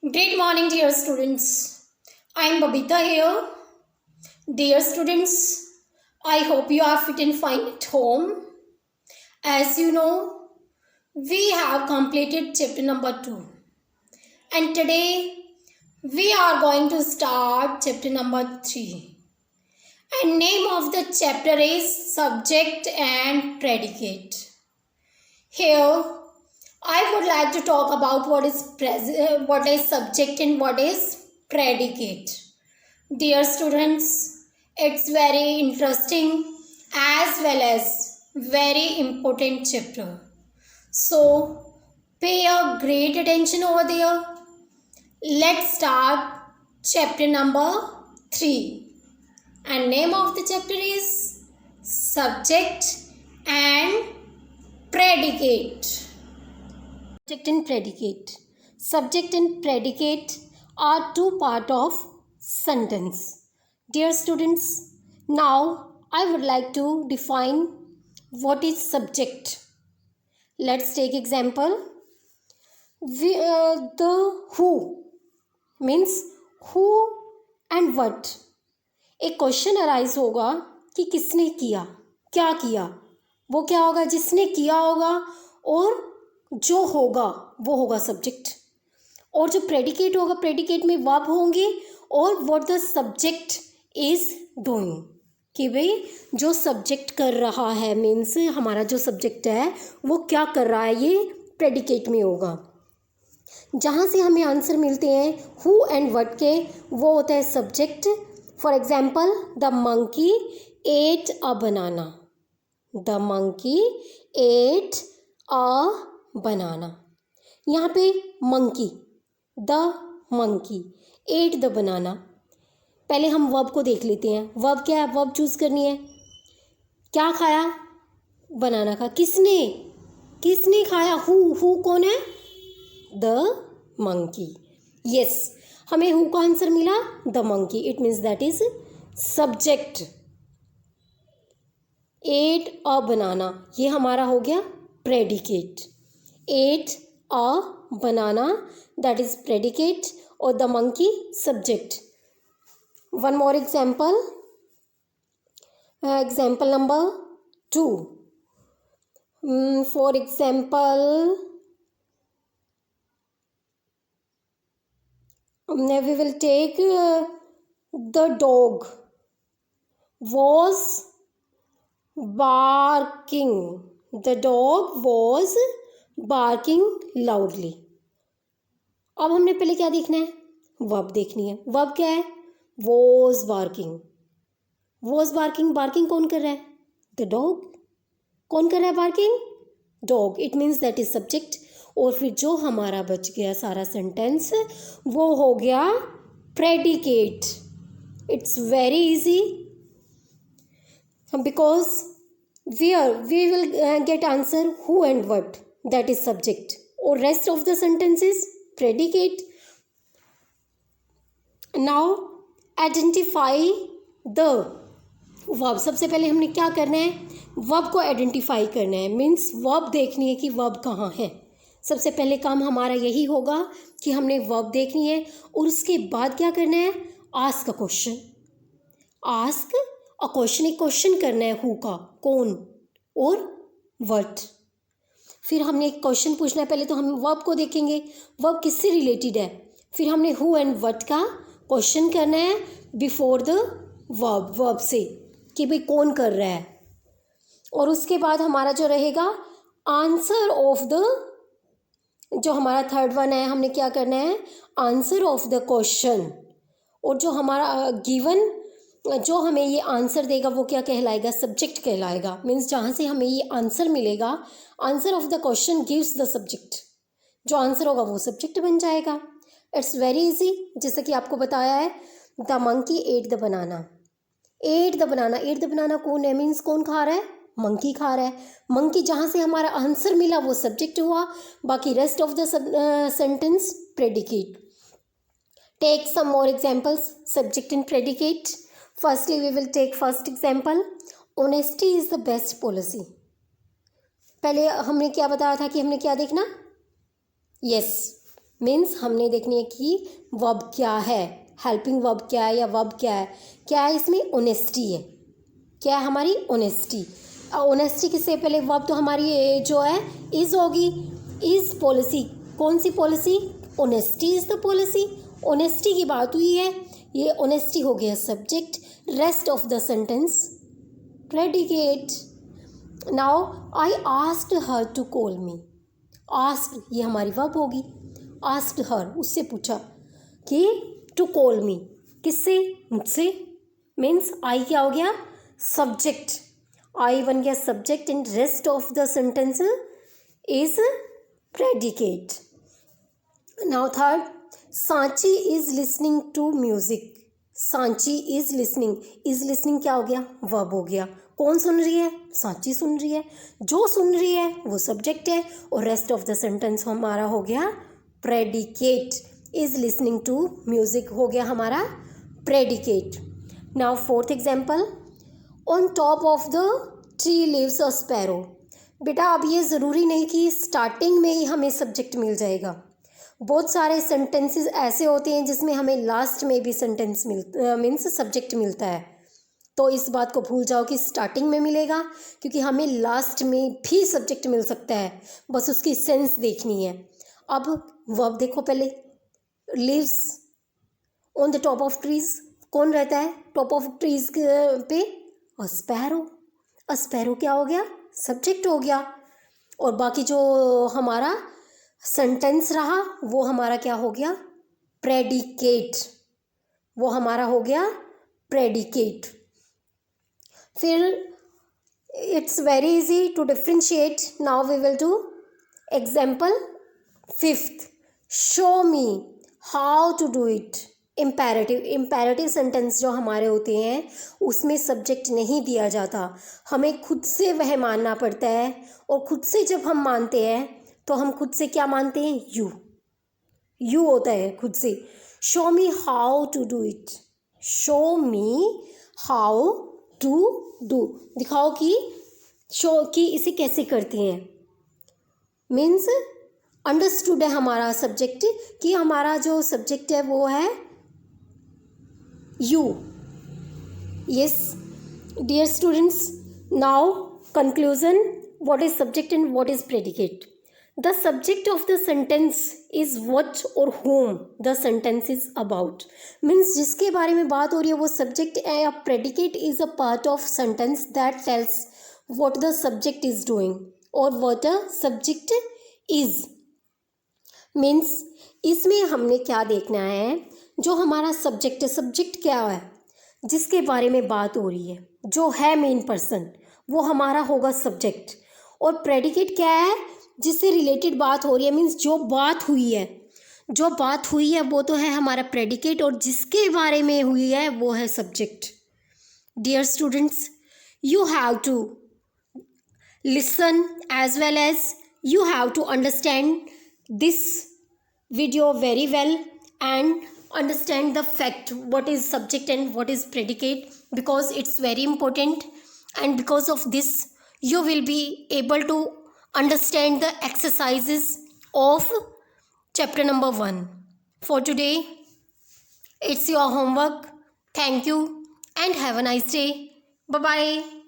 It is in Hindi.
Great morning, dear students. I am Babita here. Dear students, I hope you are fit and fine at home. As you know, we have completed chapter number 2. And today, we are going to start chapter number 3. And name of the chapter is Subject and Predicate. Here, I would like to talk about what is subject and what is predicate. Dear students, it's very interesting as well as very important chapter. So pay a great attention over there. Let's start chapter number 3. And name of the chapter is Subject and Predicate. Subject and predicate. Subject and predicate are two parts of sentence. Dear students, now I would like to define what is subject. Let's take example. The who means who and what. एक क्वेश्चन अराइज होगा कि किसने किया, क्या किया. वो क्या होगा? जिसने किया होगा, और जो होगा वो होगा सब्जेक्ट. और जो प्रेडिकेट होगा, प्रेडिकेट में वर्ब होंगे और what the subject is doing, कि भाई जो सब्जेक्ट कर रहा है मीन्स हमारा जो सब्जेक्ट है वो क्या कर रहा है, ये प्रेडिकेट में होगा. जहाँ से हमें आंसर मिलते हैं हु एंड व्हाट के, वो होता है subject. For example, the monkey ate a banana. The monkey ate a banana. यहाँ पे monkey, the monkey ate the banana. पहले हम वर्ब को देख लेते हैं. वर्ब क्या है? वर्ब चूज करनी है. क्या खाया? बनाना खा. किसने? किसने खाया? हु कौन है? The monkey. यस, हमें हु का आंसर मिला the monkey. It means that is subject. Ate a banana, ये हमारा हो गया predicate. Ate a banana, that is predicate, और the monkey subject. One more example. Example number 2. For example, we will take the dog was barking. The dog was barking loudly. अब हमने पहले क्या देखना है? वर्ब देखनी है. वर्ब क्या है? was barking. was barking. barking कौन कर रहा है? the dog. कौन कर रहा है barking? dog. it means that is subject. और फिर जो हमारा बच गया सारा सेंटेंस वो हो गया predicate. It's very easy because we will get answer who and what, that is subject, और rest of the sentence is predicate. Now identify the verb. सबसे पहले हमने क्या करना है? वर्ब को आइडेंटिफाई करना है. मीन्स वर्ब देखनी है कि वर्ब कहाँ है. सबसे पहले काम हमारा यही होगा कि हमने वर्ब देखनी है, और उसके बाद क्या करना है? Ask a question. Ask a question. एक क्वेश्चन करना है हु का, कौन, और व्हाट. फिर हमने एक क्वेश्चन पूछना है. पहले तो हम वर्ब को देखेंगे, वर्ब किससे रिलेटेड है. फिर हमने हु एंड व्हाट का क्वेश्चन करना है बिफोर द वर्ब, वर्ब से, कि भाई कौन कर रहा है. और उसके बाद हमारा जो रहेगा आंसर ऑफ द, जो हमारा थर्ड वन है, हमने क्या करना है? Answer of the question. और जो हमारा गिवन, जो हमें ये आंसर देगा वो क्या कहलाएगा? सब्जेक्ट कहलाएगा. मीन्स जहाँ से हमें ये आंसर मिलेगा, answer of the question gives the subject. जो आंसर होगा वो सब्जेक्ट बन जाएगा. It's very easy. जैसे कि आपको बताया है, the monkey ate the banana. Eight the banana. Eight the बनाना कौन है? मीन्स कौन खा रहा है? मंकी खा रहा है. मंकी जहाँ से हमारा आंसर मिला वो सब्जेक्ट हुआ. बाकी rest of the sentence predicate. Take some more examples, subject and predicate. Firstly we will take first example. Honesty is the best policy. पहले हमने क्या बताया था कि हमने क्या देखना? यस, मीन्स हमने देखनी है कि वर्ब क्या है, हेल्पिंग वर्ब क्या है या वर्ब क्या है। क्या है इसमें, ऑनेस्टी है। क्या है हमारी, ऑनेस्टी। ऑनेस्टी किससे पहले वर्ब तो हमारी जो है इज़ होगी। इज़ पॉलिसी, कौन सी policy, honesty is the policy. Honesty की बात हुई है, ये ऑनेस्टी हो गया subject. Rest of the sentence predicate. Now I asked her to call me. Asked ये हमारी वर्ब होगी। आस्क्ड हर, उससे पूछा कि टू कॉल मी, किससे, मुझसे। मीन्स आई क्या हो गया, सब्जेक्ट। आई बन गया subject and rest of the sentence is predicate. Now third, Sanchi is listening to music. Sanchi is listening क्या हो गया, वर्ब हो गया। कौन सुन रही है, सांची सुन रही है। जो सुन रही है वो सब्जेक्ट है और रेस्ट ऑफ द सेंटेंस हमारा हो गया predicate. Is listening to music हो गया हमारा predicate. Now fourth example, on top of the tree lives a sparrow. बेटा अब ये ज़रूरी नहीं कि स्टार्टिंग में ही हमें सब्जेक्ट मिल जाएगा। बहुत सारे सेंटेंसेस ऐसे होते हैं जिसमें हमें लास्ट में भी सेंटेंस मीन्स सब्जेक्ट मिलता है। तो इस बात को भूल जाओ कि स्टार्टिंग में मिलेगा, क्योंकि हमें लास्ट में भी सब्जेक्ट मिल सकता है, बस उसकी सेंस देखनी है। अब वर्ब देखो पहले, lives on the top of trees, कौन रहता है टॉप ऑफ ट्रीज पे, अ स्पैरो। अ स्पैरो क्या हो गया, सब्जेक्ट हो गया। और बाकी जो हमारा सेंटेंस रहा वो हमारा क्या हो गया, प्रेडिकेट। वो हमारा हो गया प्रेडिकेट। फिर it's very easy to differentiate. Now we will do example fifth, show me how to do it. Imperative sentence जो हमारे होते हैं उसमें सब्जेक्ट नहीं दिया जाता, हमें खुद से वह मानना पड़ता है। और खुद से जब हम मानते हैं तो हम खुद से क्या मानते हैं, यू होता है खुद से। Show me how to do it, show me how to do, दिखाओ कि शो कि इसे कैसे करते हैं। मीन्स अंडरस्टूड है हमारा सब्जेक्ट, कि हमारा जो सब्जेक्ट है वो है you. Yes dear students, now conclusion, what is subject and what is predicate. The subject of the sentence is what or whom the sentence is about. Means जिसके बारे में बात हो रही है वो subject है, या predicate is a part of sentence that tells what the subject is doing or what a subject is. Means इसमें हमने क्या देखना है, जो हमारा सब्जेक्ट है, सब्जेक्ट क्या है जिसके बारे में बात हो रही है, जो है मेन पर्सन, वो हमारा होगा सब्जेक्ट। और प्रेडिकेट क्या है, जिससे रिलेटेड बात हो रही है। मीन्स जो बात हुई है वो तो है हमारा प्रेडिकेट, और जिसके बारे में हुई है वो है subject. Dear students, you have to listen as well as you have to understand this video very well and understand the fact what is subject and what is predicate, because it's very important, and because of this you will be able to understand the exercises of chapter number 1. For today it's your homework. Thank you and have a nice day. Bye bye.